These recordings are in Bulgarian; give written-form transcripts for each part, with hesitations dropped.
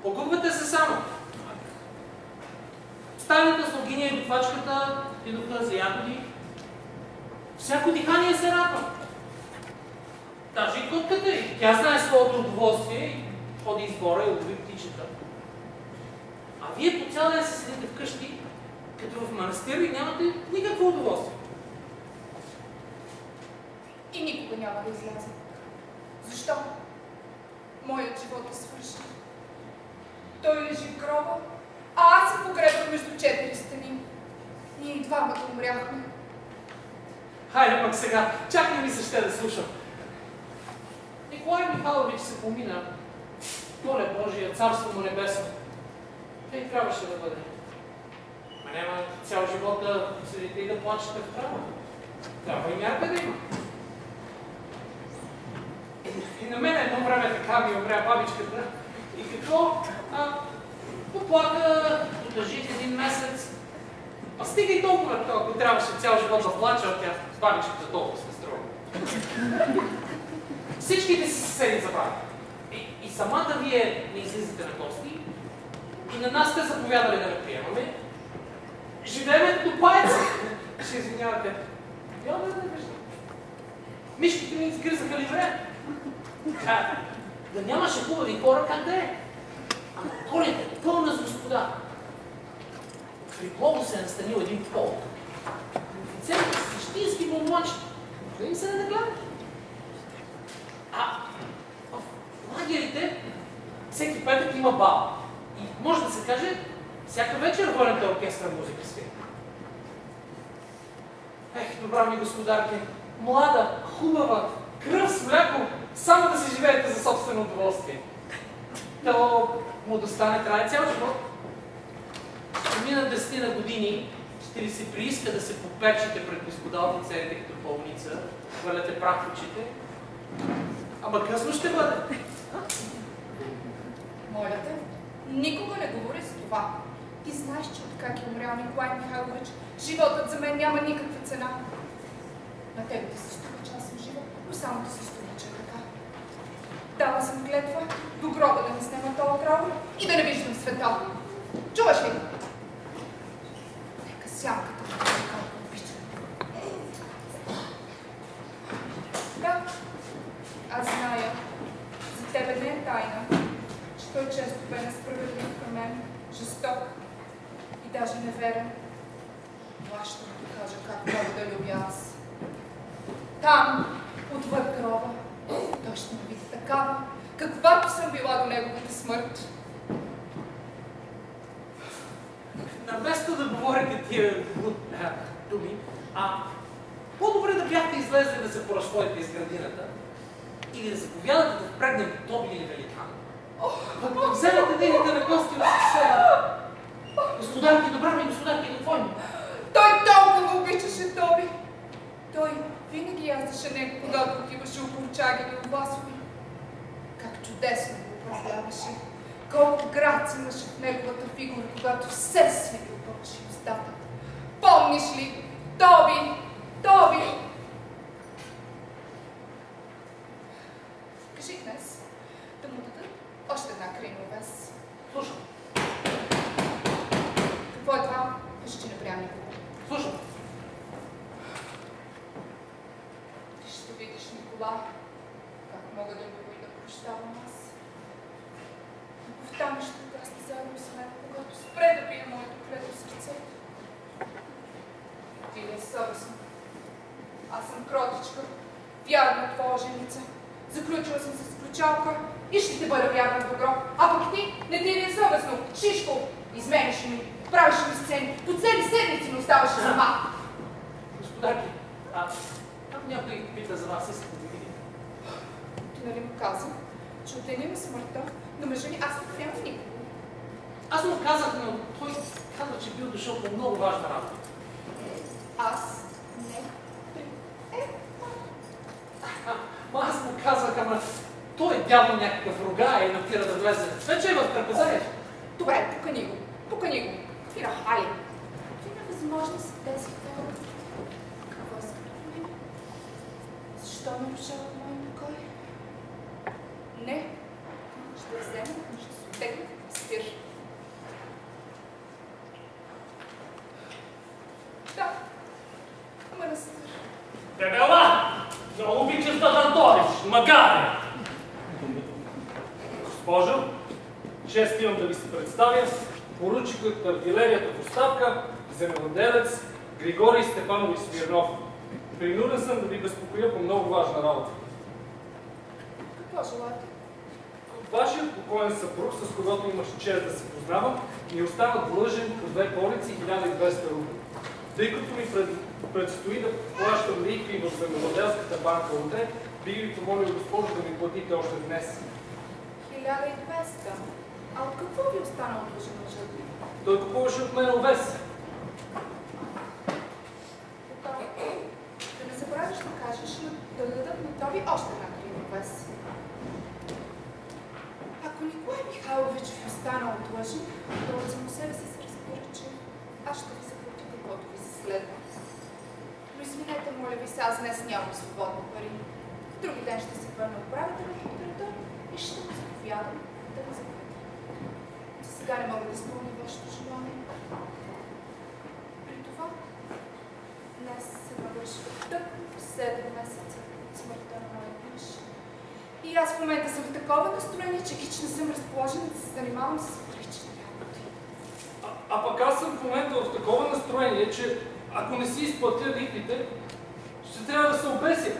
Огубвате се само. Стайната слугиня и готвачката идоха за ягоди. Всяко дихание се радва. Даже и котката й. Тя знае своето удоволствие и ходи из двора и лови птичета. А вие по цял ден се седите вкъщи, като в манастир и нямате никакво удоволствие. И никога няма да изляза. Защо? Моят живот е свършен. Той лежи в гроба, а аз се погребах между 4 стени. Ние и двамата умряхме. Хайде пък сега, чак не ми се ще да слушам. Николай Михайлович се помина. Воля Божия, царство му небесно. Тъй трябваше да бъде. Ма няма цял живот да седите и да плачете в трава. Трябва и мярка да има. И на мен едно време така ми умря бабичката. И какво? Поплака, продължих 1 месец. А стига и толкова, ако трябваше цял живот да плача, тя бабичката толкова се струва. Всичките си съседи забравят. И самата вие не излизате на гости. И на нас сте заповядали да не приемаме. Живееме като паеци. Ще извинявате. Няма да не виждам. Мишките ми изгризаха ли време? Да нямаше хубави хора, как да е? Ама Колята е пълна с господа. В Риблово се е настанил един полк. Офицерите са същински момончета. Да им се не нагледат. В лагерите всеки петък има бал. И може да се каже, всяка вечер военната оркестра музика свири. Добра ми господарки, млада, хубава, кръв с мляко, само да си живеете за собствено удоволствие. То му достане трае цял живот. Ще минат 10 години, ще ли се прииска да се попечете пред господа офицерите като болница, хвърляте прах в очите. Ама късно ще бъде. Моля те, никога не говори за това. Ти знаеш, че откак е умрял Николай Михайлович, животът за мен няма никаква цена. На тебе ти се струва, че аз съм жива, но само ти се струва, че е така. Дала съм клетва до гроба да не снема това право и да не виждам света. Чуваш ли? Нека сянката да бъде колко обича. Да, аз зная, за тебе не е тайна, че той често бе несправедлив към мен, жесток и даже неверен. Но аз ще му покажа как мога да любя аз. Там, отвъд гроба, той ще ме види такава, каквато съм била до неговата смърт. Наместо да говорите тия думи, по-добре да бяхте излезли да се поразходите из градината или да заповядате да впрегнем Тоби или Великан. Пък да вземете да идете на гости на съседа. Господарки, добра ми господарки, какво има? Той толкова обичаше Тоби. Той винаги яздеше него, когато отиваше у Бурчаги или у Басови. Как чудесно го управляваше. Колко грация имаше в неговата фигура, когато все си ви опълчи устата. Помниш ли? Тоби! Тоби! Кажи днес да му дадат още една крайновес. Слушам. Какво е това? Кажи, че не прия никого. Слушам. Ти ще видиш, Николай, как мога да любя и да прощавам аз. Любовта ми ще угасне заедно с мен, когато спре да бие моето клето сърце. Ти ли е съвестно? Аз съм кротичка, вярна твоя женица. Заключила съм се с ключалка и ще ти бъда вярна в добро. А пък ти, не ти ли е съвестно? Шишко, измениш ми, правиш ми сцени, по цели седмици не оставаше сама. Господарки, там някой пита за вас, искате да видите. Ти нали му каза, че от деня на смъртта на мъжа ни аз не приемам никого. Аз му казах, но той казва, че бил дошъл по много важна работа. Аз не Аз му казах, ама той е дявол някакъв рога и напира да влезе. Вече е в трапезарието. Добре, покани го. Покани го. Какви рахали? Какви невъзможни са тези хора? Какво искат от мен? Защо нарушават моя покой? Не. Ще взема, ще се отегна. Шекспир. Да, манастир. Дебела! Много обичаш да търториш, магаре! Госпожо, чест имам да ви се представя поручикът на артилерията в оставка, земевладелец Григорий Степанович Смирнов. Принуден съм да ви безпокоя по много важна работа. Какво желаете? Вашият покоен съпруг, с когото имаш чест да се познавам, ми остана длъжен по 2 полици и 1200 рубли. Тъй като ми предстои да плащам лихви в земевладелската банка утре, бих ви помолил, госпожо, да ми платите още днес. 1200. А от какво ви остана длъжен мъжът ви? Той купуваше от мен овес. Да не забравиш да кажеш, да дадат на Тоби още една гривна овес. Ако Николай Михайлович ви останал длъжен, то от само себе си се разбира, че аз ще ви заплатя каквото ви се следва. Но извинете, моля ви се, аз днес нямам свободни пари. В други ден ще се върна управител на хотелта и ще му заповядам да ме заплати. За сега не мога да изпълня вашето желание. При това, днес се навършва тъкмо 7 месеца от смъртта на моя мъж. И аз в момента съм в такова настроение, че хич не съм разположена да се занимавам с отрични работи. А пък аз съм в момента в такова настроение, че ако не си изплатя лихвите, ще трябва да се обеся.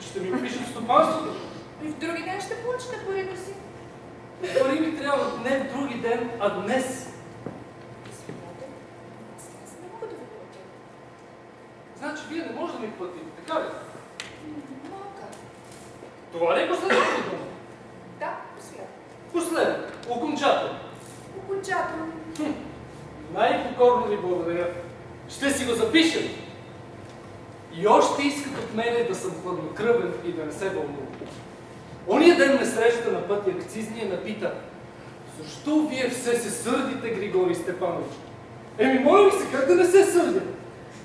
Ще ми пишат в стопанството. И в други ден ще получите парите си. Пари ми трябва не в други ден, а днес. Извинете, аз не мога да ви платя. Значи вие не можете да ми платите, така ли? Не мога. Това ли е последната дума? Да, последно. Последно, окончателно. Окончателно. Най-покорно ви благодаря. Ще си го запишем. И още искат от мене да съм хладнокръвен и да не се вълнувам. Ония ден ме среща на пътя акцизния и ме пита: защо вие все се сърдите, Григорий Степанович? Еми, моля ви се, как да не се сърдя?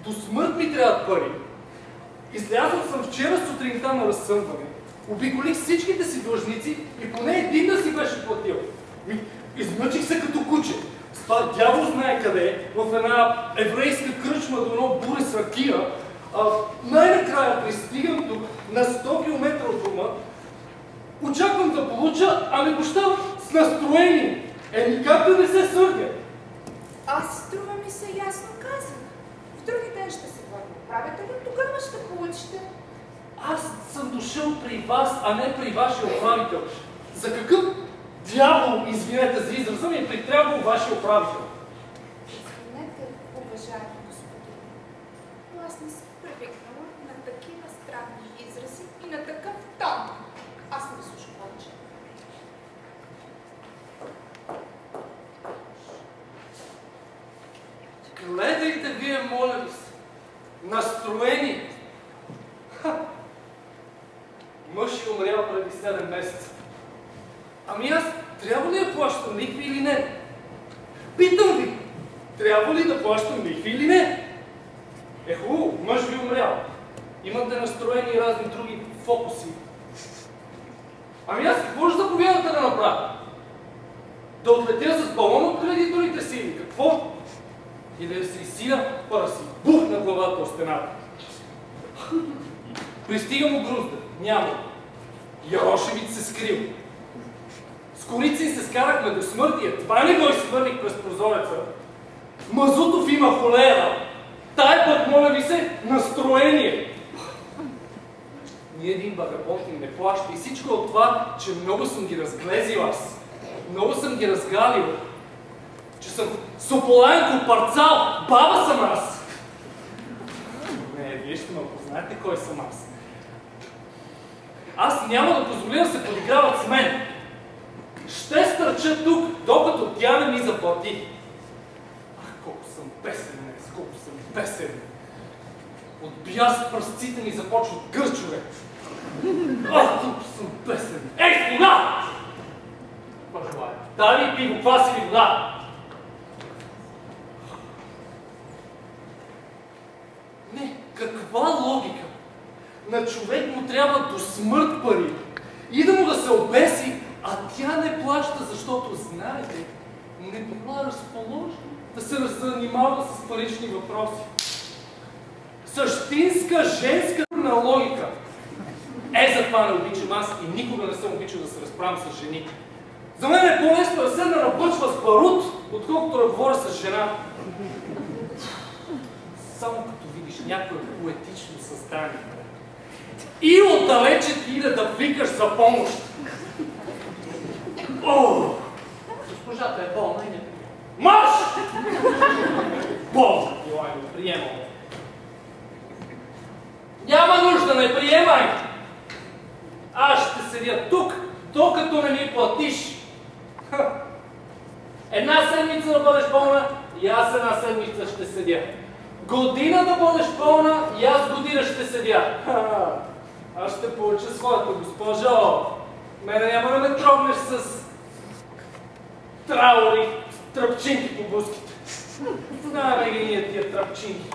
До смърт ми трябват пари. Излязъл съм вчера сутринта на разсъмване. Обиколих всичките си длъжници и поне един да си беше платил. Измъчих се като куче. С това дявол знае къде, в една еврейска кръчма до едно буре с ракия. Най-накрая пристигам тук, на 100 км от дома, очаквам да получа, а не гощавам с настроение. Еми как да не се сърдя? Аз струва ми се ясно казах. В други ден ще се върна. Правите ли? Тогава ще получите. Аз съм дошъл при вас, а не при вашия управител. За какъв дявол, извинете за израза, ми е притрябвал вашия управител? Извинете, уважаеми господин, но аз не съм привикнала на такива странни изрази и на такъв тон. Аз не ви слушам повече. Гледайте вие, моля ви се. Настроение. Мъж е умрял преди 7 месеца. Ами аз трябва ли да плащам лихви или не? Питам ви, трябва ли да плащам лихви или не? Е хубаво, мъж ви умрял. Имате настроение и разни други фокуси. Ами аз какво ще заповядате да направя? Да отлетя с балон от кредиторите си или какво? И да се изсия, па да си бухна главата от стената. Пристигам у Грузда. Няма. Ярошевиц се скрил. С Корицин се скарахме до смъртие. Това не го изхвърлих през прозореца. Мазутов има холера. Тая път, моля ви се, настроение. Ни един вагабонт им не плаща. И всичко от това, че много съм ги разглезил аз. Много съм ги разгалил. Че съм сополаенко парцал. Баба съм аз. Не, вие ще ме опознаете кой съм аз. Аз няма да позволя да се подиграват с мен. Ще стърча тук, докато тя не ми заплати. Ах, колко съм бесен днес, колко съм бесен. От бяс пръстците ми започват гърчове. Ах, колко съм бесен. Ей, вода! Какво желая? Дали пиво, кваси ли вода? Не, каква логика? На човек му трябва до смърт пари и да му да се обеси, а тя не плаща, защото знаете, не била разположена да се занимава с парични въпроси. Същинска женска логика. Затова не обичам аз и никога не съм обичал да се разправям с жени. За мен е по-лесно да седна да бъчва с барут, отколкото да говоря с жена. Само като видиш някое поетично създание. И отдалече ти иде да викаш за помощ. Госпожата е болна и не приема. Марш! Болна! Йой, не приемам. Няма нужда, не приемай! Аз ще седя тук, докато не ми платиш. Една седмица да бъдеш болна и аз една седмица ще седя. Година да бъдеш болна и аз година ще седя. Аз ще получа своето, госпожо. Мене няма да ме трогнеш с траури, тръпчинки по бузките. Знаем ги ние тия тръпчинки.